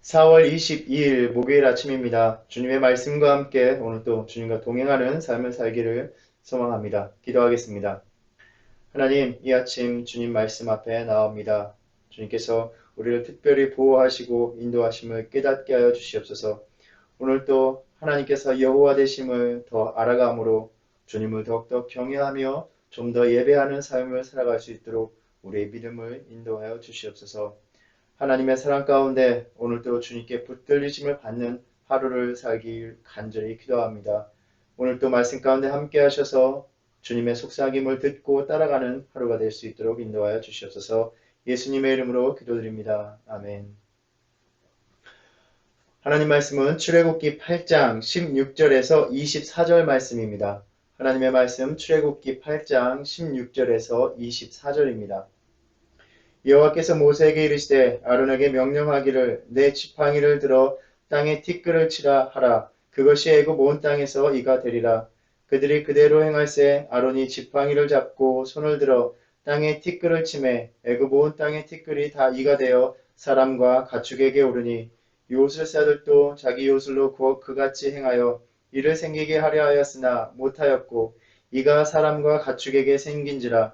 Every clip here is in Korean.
4월 22일 목요일 아침입니다. 주님의 말씀과 함께 오늘도 주님과 동행하는 삶을 살기를 소망합니다. 기도하겠습니다. 하나님, 이 아침 주님 말씀 앞에 나옵니다. 주님께서 우리를 특별히 보호하시고 인도하심을 깨닫게 하여 주시옵소서. 오늘도 하나님께서 여호와 되심을 더 알아감으로 주님을 더욱더 경외하며 좀 더 예배하는 삶을 살아갈 수 있도록 우리의 믿음을 인도하여 주시옵소서. 하나님의 사랑 가운데 오늘도 주님께 붙들리심을 받는 하루를 살길 간절히 기도합니다. 오늘도 말씀 가운데 함께 하셔서 주님의 속삭임을 듣고 따라가는 하루가 될 수 있도록 인도하여 주시옵소서. 예수님의 이름으로 기도드립니다. 아멘. 하나님 말씀은 출애굽기 8장 16절에서 24절 말씀입니다. 하나님의 말씀 출애굽기 8장 16절에서 24절입니다. 여호와께서 모세에게 이르시되 아론에게 명령하기를 내 지팡이를 들어 땅에 티끌을 치라 하라. 그것이 애굽 온 땅에서 이가 되리라. 그들이 그대로 행할세 아론이 지팡이를 잡고 손을 들어 땅에 티끌을 치매 애굽 온 땅의 티끌이 다 이가 되어 사람과 가축에게 오르니 요술사들도 자기 요술로 그같이 행하여 이를 생기게 하려 하였으나 못하였고 이가 사람과 가축에게 생긴지라.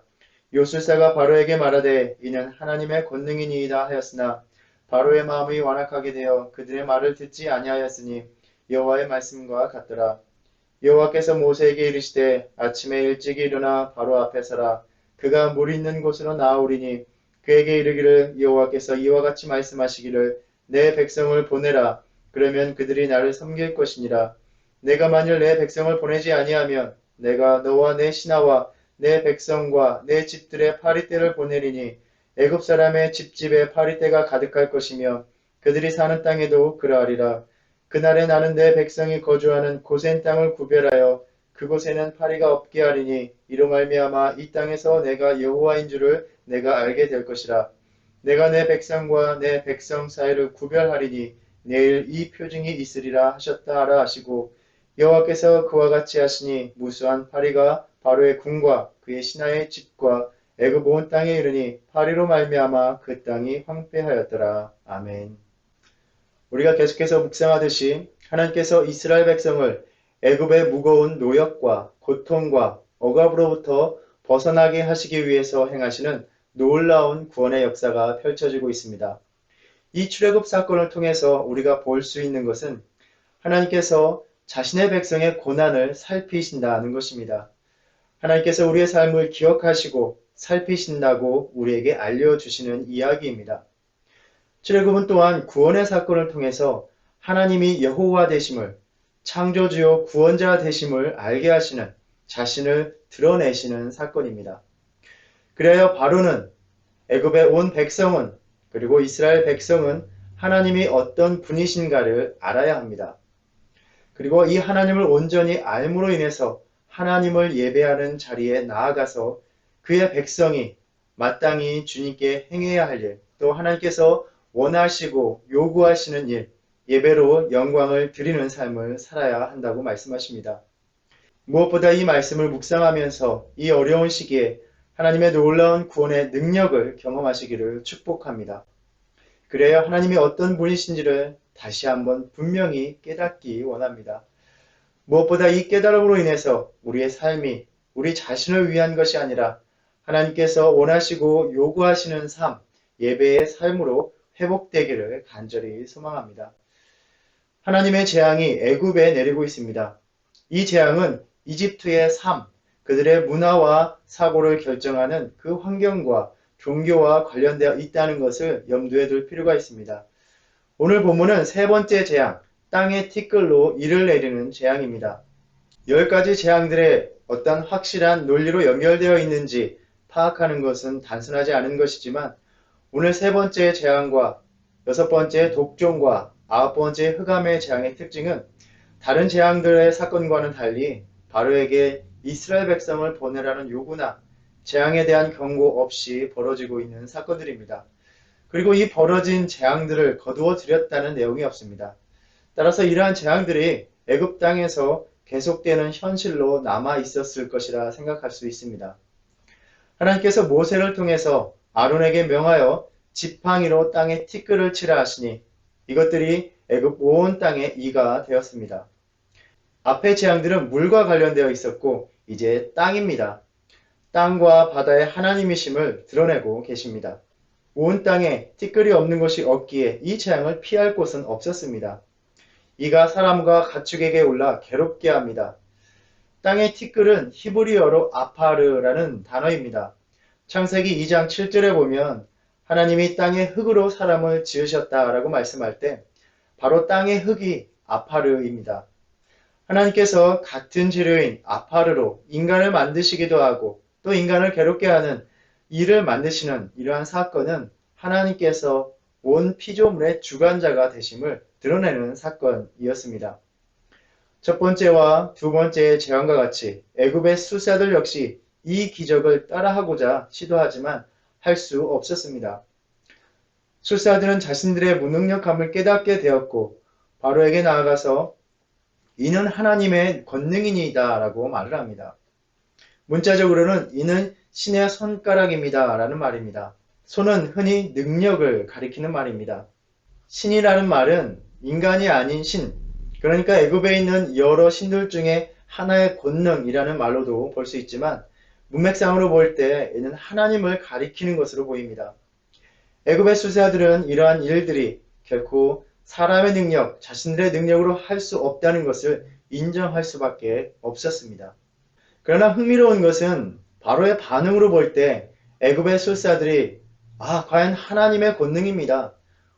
요술사가 바로에게 말하되 이는 하나님의 권능이니이다 하였으나 바로의 마음이 완악하게 되어 그들의 말을 듣지 아니하였으니 여호와의 말씀과 같더라. 여호와께서 모세에게 이르시되 아침에 일찍 일어나 바로 앞에 서라. 그가 물 있는 곳으로 나아오리니 그에게 이르기를 여호와께서 이와 같이 말씀하시기를 내 백성을 보내라. 그러면 그들이 나를 섬길 것이니라. 내가 만일 내 백성을 보내지 아니하면 내가 너와 내 신하와 내 백성과 내 집들의 파리떼를 보내리니 애굽 사람의 집집에 파리떼가 가득할 것이며 그들이 사는 땅에도 그러하리라. 그날에 나는 내 백성이 거주하는 고센 땅을 구별하여 그곳에는 파리가 없게 하리니 이로 말미암아 이 땅에서 내가 여호와인 줄을 내가 알게 될 것이라. 내가 내 백성과 내 백성 사이를 구별하리니 내일 이 표징이 있으리라 하셨다 하라 하시고 여호와께서 그와 같이 하시니 무수한 파리가 바로의 궁과 그의 신하의 집과 애굽 온 땅에 이르니 파리로 말미암아 그 땅이 황폐하였더라. 아멘. 우리가 계속해서 묵상하듯이 하나님께서 이스라엘 백성을 애굽의 무거운 노역과 고통과 억압으로부터 벗어나게 하시기 위해서 행하시는 놀라운 구원의 역사가 펼쳐지고 있습니다. 이 출애굽 사건을 통해서 우리가 볼 수 있는 것은 하나님께서 자신의 백성의 고난을 살피신다는 것입니다. 하나님께서 우리의 삶을 기억하시고 살피신다고 우리에게 알려주시는 이야기입니다. 출애굽은 또한 구원의 사건을 통해서 하나님이 여호와 되심을, 창조주요 구원자 되심을 알게 하시는 자신을 드러내시는 사건입니다. 그래야 바로는 애굽에 온 백성은 그리고 이스라엘 백성은 하나님이 어떤 분이신가를 알아야 합니다. 그리고 이 하나님을 온전히 알므로 인해서 하나님을 예배하는 자리에 나아가서 그의 백성이 마땅히 주님께 행해야 할 일, 또 하나님께서 원하시고 요구하시는 일, 예배로 영광을 드리는 삶을 살아야 한다고 말씀하십니다. 무엇보다 이 말씀을 묵상하면서 이 어려운 시기에 하나님의 놀라운 구원의 능력을 경험하시기를 축복합니다. 그래야 하나님이 어떤 분이신지를 다시 한번 분명히 깨닫기 원합니다. 무엇보다 이 깨달음으로 인해서 우리의 삶이 우리 자신을 위한 것이 아니라 하나님께서 원하시고 요구하시는 삶, 예배의 삶으로 회복되기를 간절히 소망합니다. 하나님의 재앙이 애굽에 내리고 있습니다. 이 재앙은 이집트의 삶, 그들의 문화와 사고를 결정하는 그 환경과 종교와 관련되어 있다는 것을 염두에 둘 필요가 있습니다. 오늘 본문은 세 번째 재앙, 땅의 티끌로 이를 내리는 재앙입니다. 10가지 재앙들의 어떤 확실한 논리로 연결되어 있는지 파악하는 것은 단순하지 않은 것이지만 오늘 세 번째 재앙과 여섯 번째 독종과 아홉 번째 흑암의 재앙의 특징은 다른 재앙들의 사건과는 달리 바로에게 이스라엘 백성을 보내라는 요구나 재앙에 대한 경고 없이 벌어지고 있는 사건들입니다. 그리고 이 벌어진 재앙들을 거두어 들였다는 내용이 없습니다. 따라서 이러한 재앙들이 애굽 땅에서 계속되는 현실로 남아 있었을 것이라 생각할 수 있습니다. 하나님께서 모세를 통해서 아론에게 명하여 지팡이로 땅에 티끌을 치라 하시니 이것들이 애굽 온 땅의 이가 되었습니다. 앞의 재앙들은 물과 관련되어 있었고 이제 땅입니다. 땅과 바다의 하나님이심을 드러내고 계십니다. 온 땅에 티끌이 없는 곳이 없기에 이 재앙을 피할 곳은 없었습니다. 이가 사람과 가축에게 올라 괴롭게 합니다. 땅의 티끌은 히브리어로 아파르라는 단어입니다. 창세기 2장 7절에 보면 하나님이 땅의 흙으로 사람을 지으셨다라고 말씀할 때 바로 땅의 흙이 아파르입니다. 하나님께서 같은 재료인 아파르로 인간을 만드시기도 하고 또 인간을 괴롭게 하는 이를 만드시는 이러한 사건은 하나님께서 온 피조물의 주관자가 되심을 드러내는 사건이었습니다. 첫 번째와 두 번째의 재앙과 같이 애굽의 술사들 역시 이 기적을 따라하고자 시도하지만 할 수 없었습니다. 술사들은 자신들의 무능력함을 깨닫게 되었고 바로에게 나아가서 이는 하나님의 권능이니이다 라고 말을 합니다. 문자적으로는 이는 신의 손가락입니다 라는 말입니다. 손은 흔히 능력을 가리키는 말입니다. 신이라는 말은 인간이 아닌 신, 그러니까 애굽에 있는 여러 신들 중에 하나의 권능이라는 말로도 볼 수 있지만 문맥상으로 볼 때 이는 하나님을 가리키는 것으로 보입니다. 애굽의 수사들은 이러한 일들이 결코 사람의 능력, 자신들의 능력으로 할 수 없다는 것을 인정할 수밖에 없었습니다. 그러나 흥미로운 것은 바로의 반응으로 볼 때 애굽의 술사들이 과연 하나님의 권능입니다.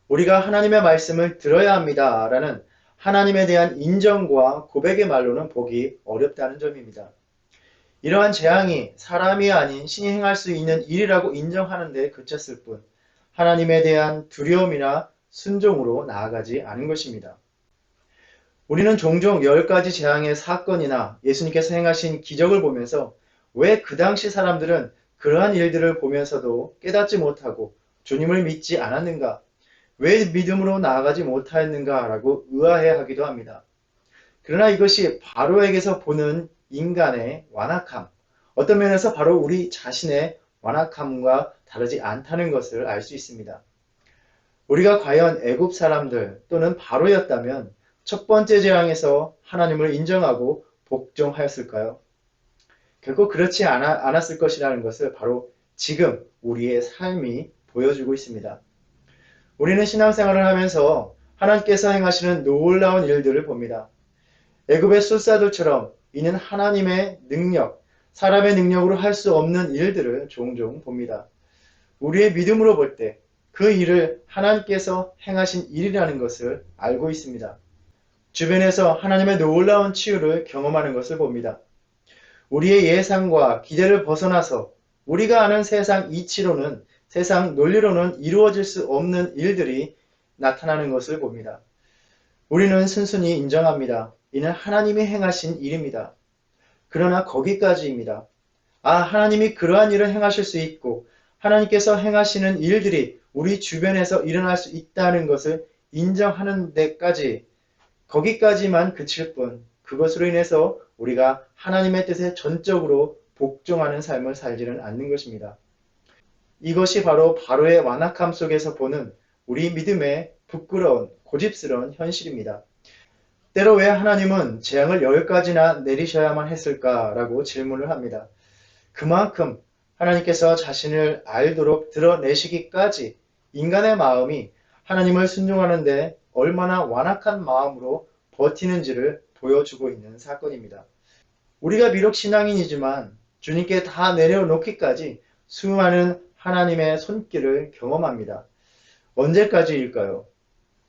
우리가 하나님의 말씀을 들어야 합니다. 라는 하나님에 대한 인정과 고백의 말로는 보기 어렵다는 점입니다. 이러한 재앙이 사람이 아닌 신이 행할 수 있는 일이라고 인정하는 데 그쳤을 뿐 하나님에 대한 두려움이나 순종으로 나아가지 않은 것입니다. 우리는 종종 10가지 재앙의 사건이나 예수님께서 행하신 기적을 보면서 왜 그 당시 사람들은 그러한 일들을 보면서도 깨닫지 못하고 주님을 믿지 않았는가? 왜 믿음으로 나아가지 못하였는가? 라고 의아해하기도 합니다. 그러나 이것이 바로에게서 보는 인간의 완악함, 어떤 면에서 바로 우리 자신의 완악함과 다르지 않다는 것을 알 수 있습니다. 우리가 과연 애굽 사람들 또는 바로였다면 첫 번째 재앙에서 하나님을 인정하고 복종하였을까요? 결코 그렇지 않았을 것이라는 것을 바로 지금 우리의 삶이 보여주고 있습니다. 우리는 신앙생활을 하면서 하나님께서 행하시는 놀라운 일들을 봅니다. 애굽의 술사들처럼 이는 하나님의 능력, 사람의 능력으로 할 수 없는 일들을 종종 봅니다. 우리의 믿음으로 볼 때 그 일을 하나님께서 행하신 일이라는 것을 알고 있습니다. 주변에서 하나님의 놀라운 치유를 경험하는 것을 봅니다. 우리의 예상과 기대를 벗어나서 우리가 아는 세상 이치로는, 세상 논리로는 이루어질 수 없는 일들이 나타나는 것을 봅니다. 우리는 순순히 인정합니다. 이는 하나님이 행하신 일입니다. 그러나 거기까지입니다. 하나님이 그러한 일을 행하실 수 있고 하나님께서 행하시는 일들이 우리 주변에서 일어날 수 있다는 것을 인정하는 데까지, 거기까지만 그칠 뿐 그것으로 인해서 우리가 하나님의 뜻에 전적으로 복종하는 삶을 살지는 않는 것입니다. 이것이 바로의 완악함 속에서 보는 우리 믿음의 부끄러운 고집스러운 현실입니다. 때로 왜 하나님은 재앙을 10가지나 내리셔야만 했을까라고 질문을 합니다. 그만큼 하나님께서 자신을 알도록 드러내시기까지 인간의 마음이 하나님을 순종하는데 얼마나 완악한 마음으로 버티는지를 보여주고 있는 사건입니다. 우리가 비록 신앙인이지만 주님께 다 내려놓기까지 수많은 하나님의 손길을 경험합니다. 언제까지일까요?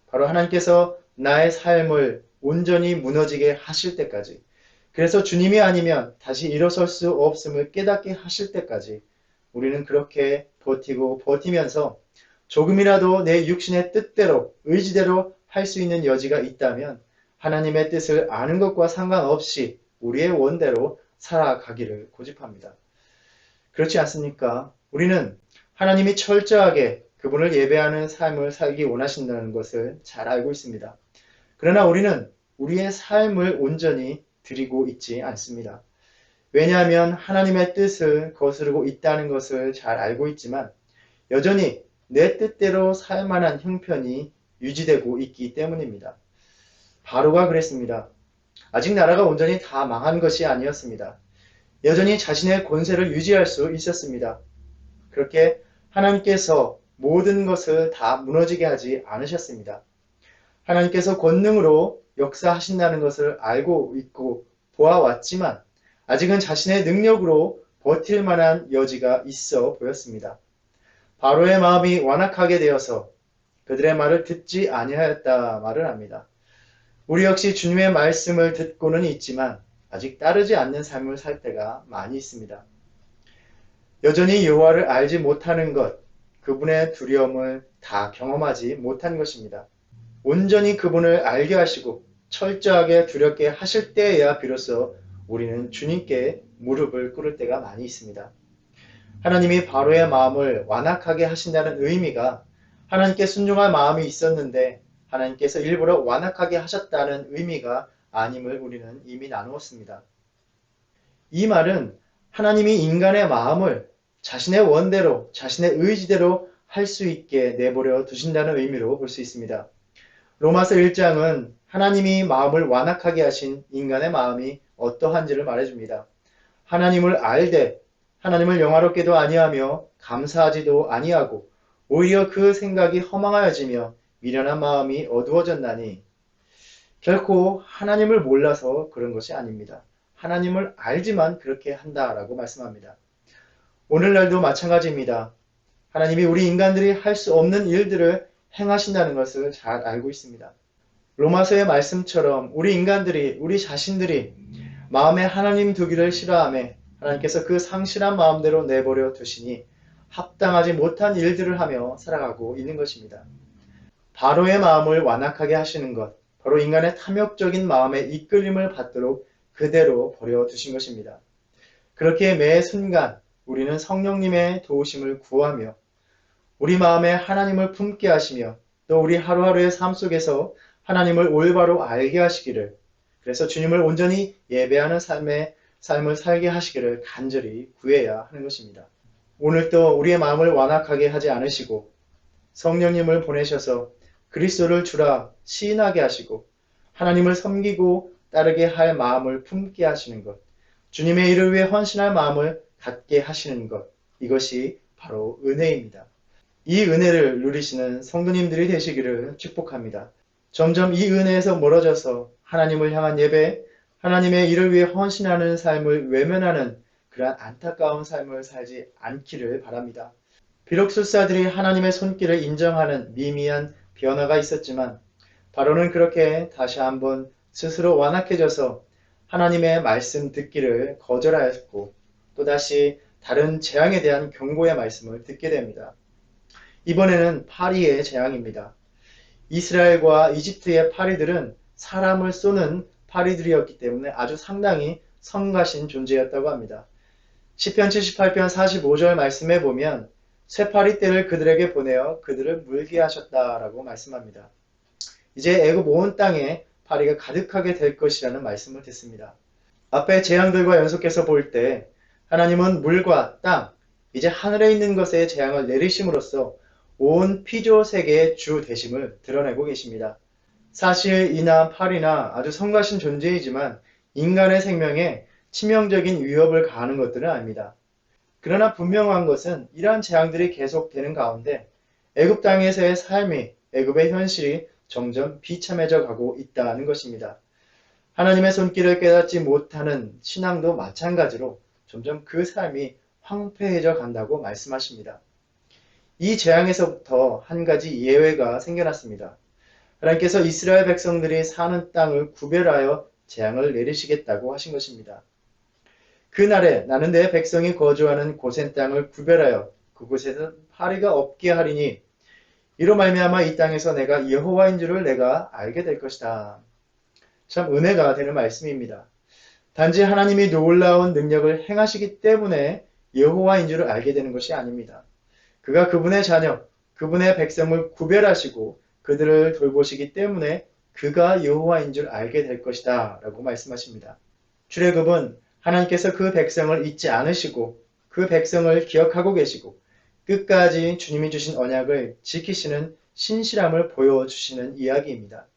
바로 하나님께서 나의 삶을 온전히 무너지게 하실 때까지, 그래서 주님이 아니면 다시 일어설 수 없음을 깨닫게 하실 때까지 우리는 그렇게 버티면서 조금이라도 내 육신의 뜻대로, 의지대로 할 수 있는 여지가 있다면 하나님의 뜻을 아는 것과 상관없이 우리의 원대로 살아가기를 고집합니다. 그렇지 않습니까? 우리는 하나님이 철저하게 그분을 예배하는 삶을 살기 원하신다는 것을 잘 알고 있습니다. 그러나 우리는 우리의 삶을 온전히 드리고 있지 않습니다. 왜냐하면 하나님의 뜻을 거스르고 있다는 것을 잘 알고 있지만 여전히 내 뜻대로 살 만한 형편이 유지되고 있기 때문입니다. 바로가 그랬습니다. 아직 나라가 온전히 다 망한 것이 아니었습니다. 여전히 자신의 권세를 유지할 수 있었습니다. 그렇게 하나님께서 모든 것을 다 무너지게 하지 않으셨습니다. 하나님께서 권능으로 역사하신다는 것을 알고 있고 보아왔지만 아직은 자신의 능력으로 버틸 만한 여지가 있어 보였습니다. 바로의 마음이 완악하게 되어서 그들의 말을 듣지 아니하였다 말을 합니다. 우리 역시 주님의 말씀을 듣고는 있지만 아직 따르지 않는 삶을 살 때가 많이 있습니다. 여전히 여호와를 알지 못하는 것, 그분의 두려움을 다 경험하지 못한 것입니다. 온전히 그분을 알게 하시고 철저하게 두렵게 하실 때에야 비로소 우리는 주님께 무릎을 꿇을 때가 많이 있습니다. 하나님이 바로의 마음을 완악하게 하신다는 의미가 하나님께 순종할 마음이 있었는데 하나님께서 일부러 완악하게 하셨다는 의미가 아님을 우리는 이미 나누었습니다. 이 말은 하나님이 인간의 마음을 자신의 원대로, 자신의 의지대로 할 수 있게 내버려 두신다는 의미로 볼 수 있습니다. 로마서 1장은 하나님이 마음을 완악하게 하신 인간의 마음이 어떠한지를 말해줍니다. 하나님을 알되 하나님을 영화롭게도 아니하며 감사하지도 아니하고 오히려 그 생각이 허망하여지며 미련한 마음이 어두워졌나니 결코 하나님을 몰라서 그런 것이 아닙니다. 하나님을 알지만 그렇게 한다라고 말씀합니다. 오늘날도 마찬가지입니다. 하나님이 우리 인간들이 할 수 없는 일들을 행하신다는 것을 잘 알고 있습니다. 로마서의 말씀처럼 우리 인간들이, 우리 자신들이 마음에 하나님 두기를 싫어하며 하나님께서 그 상실한 마음대로 내버려 두시니 합당하지 못한 일들을 하며 살아가고 있는 것입니다. 바로의 마음을 완악하게 하시는 것, 바로 인간의 탐욕적인 마음의 이끌림을 받도록 그대로 버려두신 것입니다. 그렇게 매 순간 우리는 성령님의 도우심을 구하며 우리 마음에 하나님을 품게 하시며 또 우리 하루하루의 삶 속에서 하나님을 올바로 알게 하시기를, 그래서 주님을 온전히 예배하는 삶을 살게 하시기를 간절히 구해야 하는 것입니다. 오늘도 우리의 마음을 완악하게 하지 않으시고 성령님을 보내셔서 그리스도를 주라 시인하게 하시고 하나님을 섬기고 따르게 할 마음을 품게 하시는 것, 주님의 일을 위해 헌신할 마음을 갖게 하시는 것, 이것이 바로 은혜입니다. 이 은혜를 누리시는 성도님들이 되시기를 축복합니다. 점점 이 은혜에서 멀어져서 하나님을 향한 예배, 하나님의 일을 위해 헌신하는 삶을 외면하는 그러한 안타까운 삶을 살지 않기를 바랍니다. 비록 술사들이 하나님의 손길을 인정하는 미미한 변화가 있었지만 바로는 그렇게 다시 한번 스스로 완악해져서 하나님의 말씀 듣기를 거절하였고 또다시 다른 재앙에 대한 경고의 말씀을 듣게 됩니다. 이번에는 파리의 재앙입니다. 이스라엘과 이집트의 파리들은 사람을 쏘는 파리들이었기 때문에 아주 상당히 성가신 존재였다고 합니다. 시편 78편 45절 말씀에 보면 쇠파리 떼를 그들에게 보내어 그들을 물게 하셨다라고 말씀합니다. 이제 애굽 온 땅에 파리가 가득하게 될 것이라는 말씀을 듣습니다. 앞에 재앙들과 연속해서 볼 때 하나님은 물과 땅, 이제 하늘에 있는 것에 재앙을 내리심으로써 온 피조 세계의 주 되심을 드러내고 계십니다. 사실 이나 파리나 아주 성가신 존재이지만 인간의 생명에 치명적인 위협을 가하는 것들은 아닙니다. 그러나 분명한 것은 이러한 재앙들이 계속되는 가운데 애굽 땅에서의 삶이, 애굽의 현실이 점점 비참해져 가고 있다는 것입니다. 하나님의 손길을 깨닫지 못하는 신앙도 마찬가지로 점점 그 삶이 황폐해져 간다고 말씀하십니다. 이 재앙에서부터 한 가지 예외가 생겨났습니다. 하나님께서 이스라엘 백성들이 사는 땅을 구별하여 재앙을 내리시겠다고 하신 것입니다. 그날에 나는 내 백성이 거주하는 고센 땅을 구별하여 그곳에서 파리가 없게 하리니 이로 말미암아 이 땅에서 내가 여호와인 줄을 내가 알게 될 것이다. 참 은혜가 되는 말씀입니다. 단지 하나님이 놀라운 능력을 행하시기 때문에 여호와인 줄을 알게 되는 것이 아닙니다. 그가 그분의 자녀, 그분의 백성을 구별하시고 그들을 돌보시기 때문에 그가 여호와인 줄 알게 될 것이다 라고 말씀하십니다. 출애굽은 하나님께서 그 백성을 잊지 않으시고 그 백성을 기억하고 계시고 끝까지 주님이 주신 언약을 지키시는 신실함을 보여주시는 이야기입니다.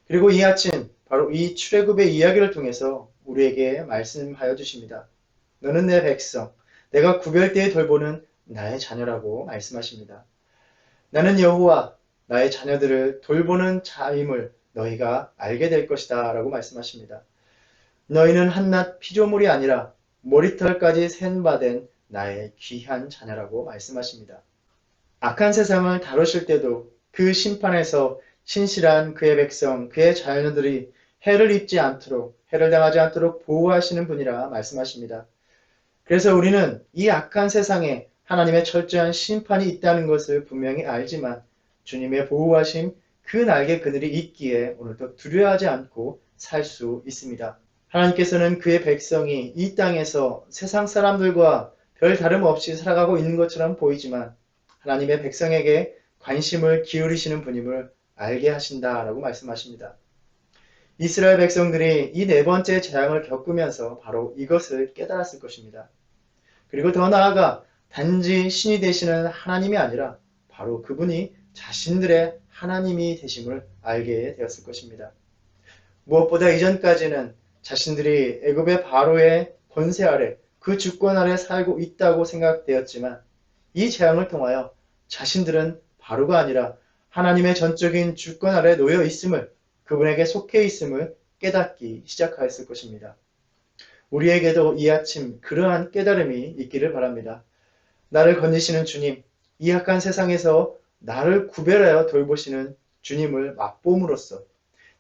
그리고 이 아침 바로 이 출애굽의 이야기를 통해서 우리에게 말씀하여 주십니다. 너는 내 백성, 내가 구별되어 돌보는 나의 자녀라고 말씀하십니다. 나는 여호와, 나의 자녀들을 돌보는 자임을 너희가 알게 될 것이다 라고 말씀하십니다. 너희는 한낱 피조물이 아니라 머리털까지 센바된 나의 귀한 자녀라고 말씀하십니다. 악한 세상을 다루실 때도 그 심판에서 신실한 그의 백성, 그의 자녀들이 해를 입지 않도록, 해를 당하지 않도록 보호하시는 분이라 말씀하십니다. 그래서 우리는 이 악한 세상에 하나님의 철저한 심판이 있다는 것을 분명히 알지만 주님의 보호하심 그 날개 그늘이 있기에 오늘도 두려워하지 않고 살 수 있습니다. 하나님께서는 그의 백성이 이 땅에서 세상 사람들과 별 다름 없이 살아가고 있는 것처럼 보이지만 하나님의 백성에게 관심을 기울이시는 분임을 알게 하신다라고 말씀하십니다. 이스라엘 백성들이 이 네 번째 재앙을 겪으면서 바로 이것을 깨달았을 것입니다. 그리고 더 나아가 단지 신이 되시는 하나님이 아니라 바로 그분이 자신들의 하나님이 되심을 알게 되었을 것입니다. 무엇보다 이전까지는 자신들이 애굽의 바로의 권세 아래 그 주권 아래 살고 있다고 생각되었지만 이 재앙을 통하여 자신들은 바로가 아니라 하나님의 전적인 주권 아래 놓여 있음을, 그분에게 속해 있음을 깨닫기 시작하였을 것입니다. 우리에게도 이 아침 그러한 깨달음이 있기를 바랍니다. 나를 건지시는 주님, 이 악한 세상에서 나를 구별하여 돌보시는 주님을 맛봄으로써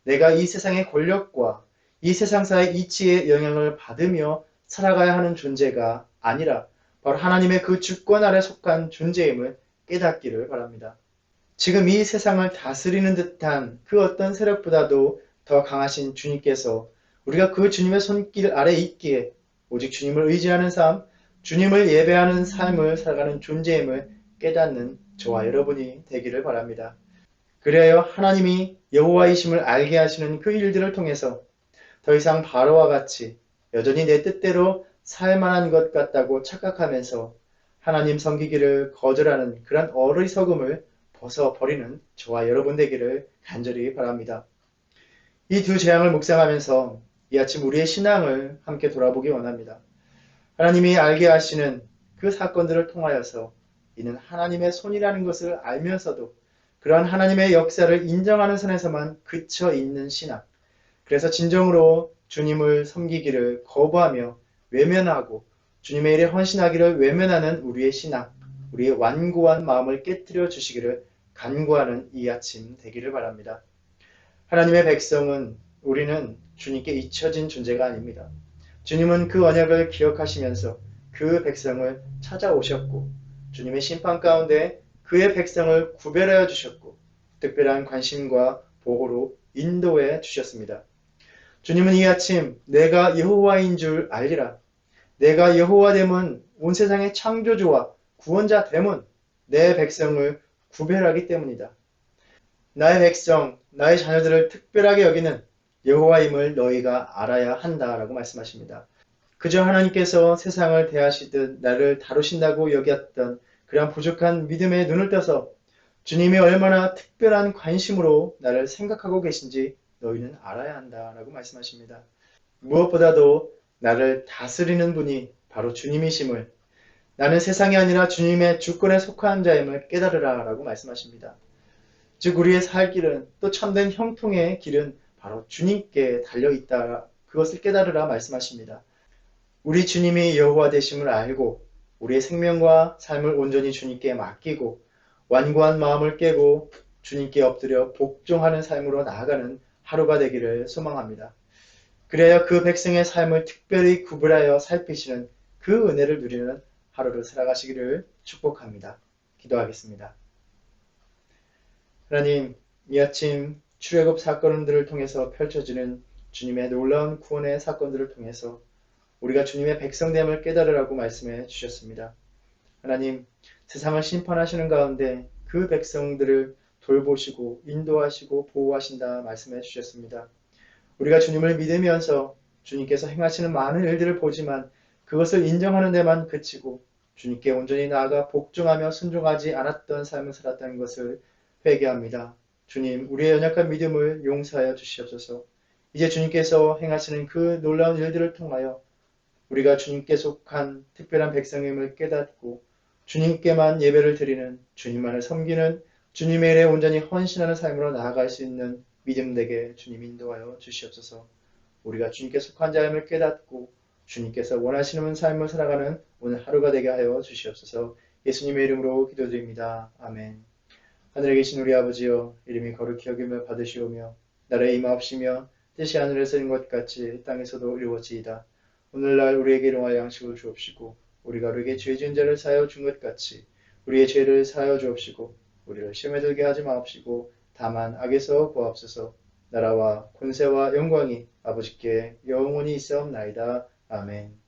내가 이 세상의 권력과 이 세상사의 이치의 영향을 받으며 살아가야 하는 존재가 아니라 바로 하나님의 그 주권 아래 속한 존재임을 깨닫기를 바랍니다. 지금 이 세상을 다스리는 듯한 그 어떤 세력보다도 더 강하신 주님께서 우리가 그 주님의 손길 아래 있기에 오직 주님을 의지하는 삶, 주님을 예배하는 삶을 살아가는 존재임을 깨닫는 저와 여러분이 되기를 바랍니다. 그래야 하나님이 여호와이심을 알게 하시는 그 일들을 통해서 더 이상 바로와 같이 여전히 내 뜻대로 살만한 것 같다고 착각하면서 하나님 섬기기를 거절하는 그런 어리석음을 벗어버리는 저와 여러분 되기를 간절히 바랍니다. 이 두 재앙을 묵상하면서 이 아침 우리의 신앙을 함께 돌아보기 원합니다. 하나님이 알게 하시는 그 사건들을 통하여서 이는 하나님의 손이라는 것을 알면서도 그러한 하나님의 역사를 인정하는 선에서만 그쳐 있는 신앙. 그래서 진정으로 주님을 섬기기를 거부하며 외면하고 주님의 일에 헌신하기를 외면하는 우리의 신앙, 우리의 완고한 마음을 깨뜨려 주시기를 간구하는 이 아침 되기를 바랍니다. 하나님의 백성은 우리는 주님께 잊혀진 존재가 아닙니다. 주님은 그 언약을 기억하시면서 그 백성을 찾아오셨고 주님의 심판 가운데 그의 백성을 구별하여 주셨고 특별한 관심과 보호로 인도해 주셨습니다. 주님은 이 아침 내가 여호와인 줄 알리라. 내가 여호와 됨은 온 세상의 창조주와 구원자 됨은 내 백성을 구별하기 때문이다. 나의 백성, 나의 자녀들을 특별하게 여기는 여호와임을 너희가 알아야 한다라고 말씀하십니다. 그저 하나님께서 세상을 대하시듯 나를 다루신다고 여겼던 그런 부족한 믿음의 눈을 떠서 주님이 얼마나 특별한 관심으로 나를 생각하고 계신지 너희는 알아야 한다라고 말씀하십니다. 무엇보다도 나를 다스리는 분이 바로 주님이심을, 나는 세상이 아니라 주님의 주권에 속한 자임을 깨달으라 라고 말씀하십니다. 즉 우리의 살 길은 또 참된 형통의 길은 바로 주님께 달려있다. 그것을 깨달으라 말씀하십니다. 우리 주님이 여호와 되심을 알고 우리의 생명과 삶을 온전히 주님께 맡기고 완고한 마음을 깨고 주님께 엎드려 복종하는 삶으로 나아가는 하루가 되기를 소망합니다. 그래야 그 백성의 삶을 특별히 구분하여 살피시는 그 은혜를 누리는 하루를 살아가시기를 축복합니다. 기도하겠습니다. 하나님, 이 아침 출애굽 사건들을 통해서 펼쳐지는 주님의 놀라운 구원의 사건들을 통해서 우리가 주님의 백성됨을 깨달으라고 말씀해 주셨습니다. 하나님, 세상을 심판하시는 가운데 그 백성들을 돌보시고 인도하시고 보호하신다 말씀해 주셨습니다. 우리가 주님을 믿으면서 주님께서 행하시는 많은 일들을 보지만 그것을 인정하는 데만 그치고 주님께 온전히 나아가 복종하며 순종하지 않았던 삶을 살았다는 것을 회개합니다. 주님, 우리의 연약한 믿음을 용서하여 주시옵소서. 이제 주님께서 행하시는 그 놀라운 일들을 통하여 우리가 주님께 속한 특별한 백성임을 깨닫고 주님께만 예배를 드리는, 주님만을 섬기는, 주님의 일에 온전히 헌신하는 삶으로 나아갈 수 있는 믿음 되게 주님 인도하여 주시옵소서. 우리가 주님께 속한 자임을 깨닫고 주님께서 원하시는 삶을 살아가는 오늘 하루가 되게 하여 주시옵소서. 예수님의 이름으로 기도드립니다. 아멘. 하늘에 계신 우리 아버지여, 이름이 거룩히 여김을 받으시오며 나라의 임하옵시며 뜻이 하늘에서 이룬 것 같이 땅에서도 이루어지이다. 오늘날 우리에게 일용할 양식을 주옵시고 우리가 우리에게 죄 지은 자를 사하여 준 것 같이 우리의 죄를 사하여 주옵시고 우리를 시험에 들게 하지 마옵시고 다만 악에서 구하옵소서. 나라와 권세와 영광이 아버지께 영원히 있사옵나이다. 아멘.